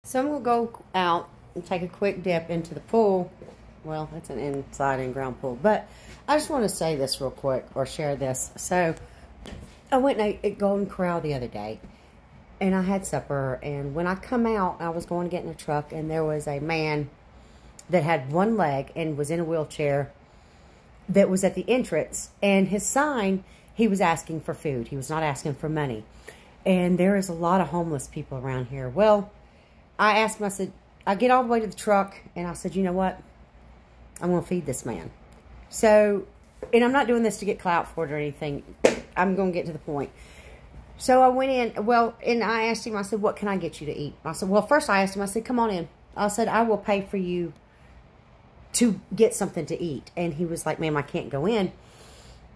So I'm going to go out and take a quick dip into the pool. Well, it's an inside in-ground pool. But I just want to say this real quick, or share this. So I went and ate at Golden Corral the other day, and I had supper. And when I come out, I was going to get in a truck, and there was a man that had one leg and was in a wheelchair that was at the entrance. And his sign, he was asking for food. He was not asking for money. And there is a lot of homeless people around here. Well, I asked him, I said, I get all the way to the truck, and I said, you know what? I'm going to feed this man. So, and I'm not doing this to get clout for it or anything. I'm going to get to the point. So I went in, well, and I asked him, I said, what can I get you to eat? I said, well, first I asked him, I said, come on in. I said, I will pay for you to get something to eat. And he was like, ma'am, I can't go in.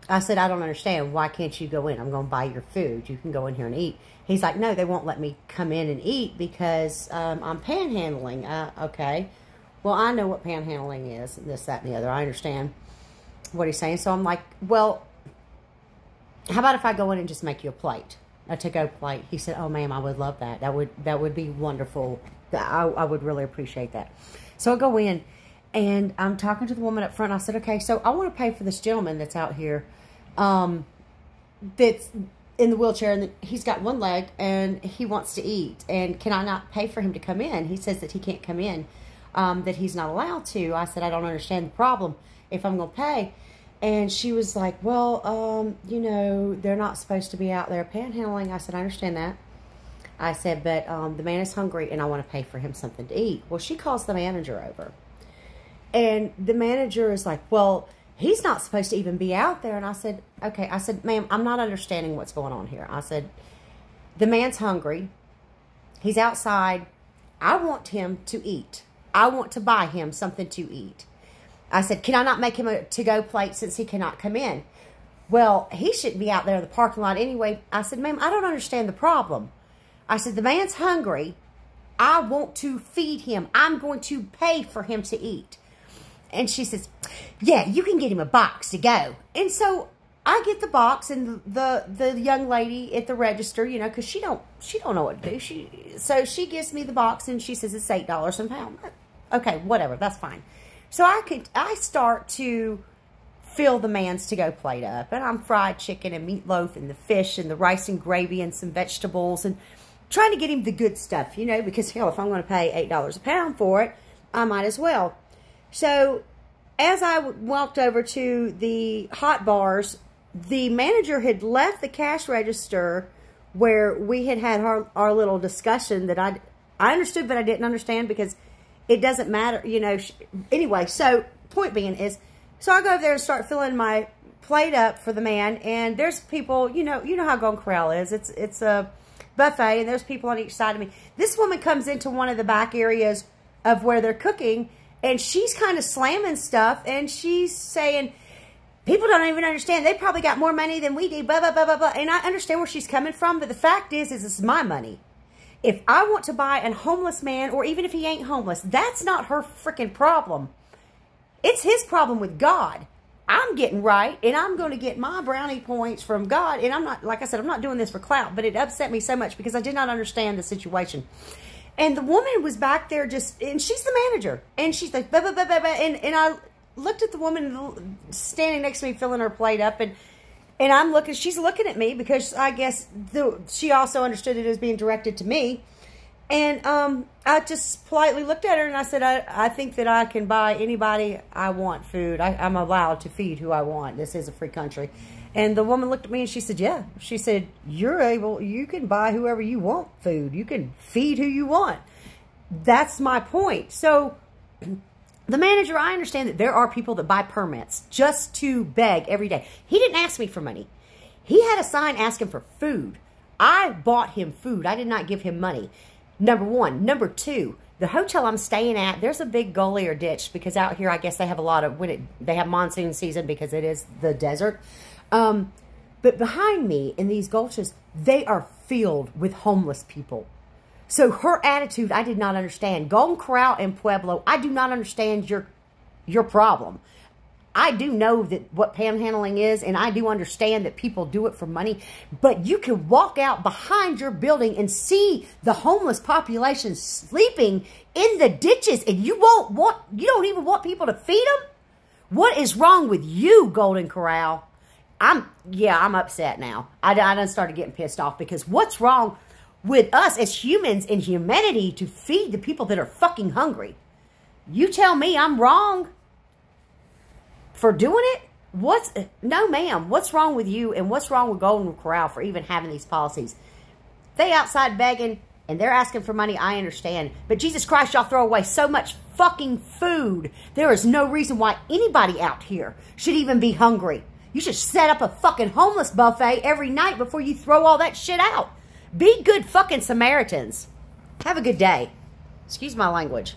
I said, I don't understand. Why can't you go in? I'm going to buy your food. You can go in here and eat. He's like, no, they won't let me come in and eat because I'm panhandling. Okay. Well, I know what panhandling is, this, that, and the other. I understand what he's saying. So I'm like, well, how about if I go in and just make you a plate, a to-go plate? He said, oh, ma'am, I would love that. That would be wonderful. I would really appreciate that. So I go in, and I'm talking to the woman up front. I said, okay, so I want to pay for this gentleman that's out here that's in the wheelchair, and he's got one leg, and he wants to eat. And can I not pay for him to come in? He says that he can't come in, that he's not allowed to. I said, I don't understand the problem if I'm going to pay. And she was like, well, you know, they're not supposed to be out there panhandling. I said, I understand that. I said, but the man is hungry, and I want to pay for him something to eat. Well, she calls the manager over. And the manager is like, well, he's not supposed to even be out there. And I said, okay. I said, ma'am, I'm not understanding what's going on here. I said, the man's hungry. He's outside. I want him to eat. I want to buy him something to eat. I said, can I not make him a to-go plate since he cannot come in? Well, he shouldn't be out there in the parking lot anyway. I said, ma'am, I don't understand the problem. I said, the man's hungry. I want to feed him. I'm going to pay for him to eat. And she says, yeah, you can get him a box to go. And so I get the box, and the young lady at the register, you know, because she don't know what to do. So she gives me the box, and she says it's $8 a pound. Okay, whatever, that's fine. So I start to fill the man's to-go plate up, and I'm fried chicken and meatloaf and the fish and the rice and gravy and some vegetables, and trying to get him the good stuff, you know, because hell, if I'm going to pay $8 a pound for it, I might as well. So as I walked over to the hot bars, the manager had left the cash register where we had our little discussion that I understood, but I didn't understand because it doesn't matter, you know. Anyway, so point being is, so I go over there and start filling my plate up for the man, and there's people, you know how Golden Corral is. It's a buffet, and there's people on each side of me. This woman comes into one of the back areas of where they're cooking, and she's kind of slamming stuff, and she's saying, people don't even understand. They probably got more money than we do, blah, blah, blah, blah, blah. And I understand where she's coming from, but the fact is this is my money. If I want to buy a homeless man, or even if he ain't homeless, that's not her freaking problem. It's his problem with God. I'm getting right, and I'm going to get my brownie points from God. And I'm not, like I said, I'm not doing this for clout, but it upset me so much because I did not understand the situation. And the woman was back there and she's the manager. And she's like, blah, blah, blah, blah, blah. And I looked at the woman standing next to me filling her plate up. And I'm looking, she's looking at me because I guess she also understood it as being directed to me. And I just politely looked at her and I said, I think that I can buy anybody I want food. I'm allowed to feed who I want. This is a free country. And the woman looked at me and she said, yeah. She said, you can buy whoever you want food. You can feed who you want. That's my point. So the manager, I understand that there are people that buy permits just to beg every day. He didn't ask me for money. He had a sign asking for food. I bought him food. I did not give him money. Number one. Number two, the hotel I'm staying at, there's a big gully or ditch because out here I guess they have a lot of, they have monsoon season because it is the desert. But behind me in these gulches, they are filled with homeless people. So her attitude, I did not understand. Golden Corral and Pueblo, I do not understand your problem. I do know that what panhandling is, and I do understand that people do it for money, but you can walk out behind your building and see the homeless population sleeping in the ditches, and you don't even want people to feed them? What is wrong with you, Golden Corral? I'm upset now. I done started getting pissed off, because what's wrong with us as humans and humanity to feed the people that are fucking hungry? You tell me I'm wrong for doing it? No, ma'am. What's wrong with you, and what's wrong with Golden Corral for even having these policies? They outside begging, and they're asking for money, I understand. But Jesus Christ, y'all throw away so much fucking food. There is no reason why anybody out here should even be hungry. You should set up a fucking homeless buffet every night before you throw all that shit out. Be good fucking Samaritans. Have a good day. Excuse my language.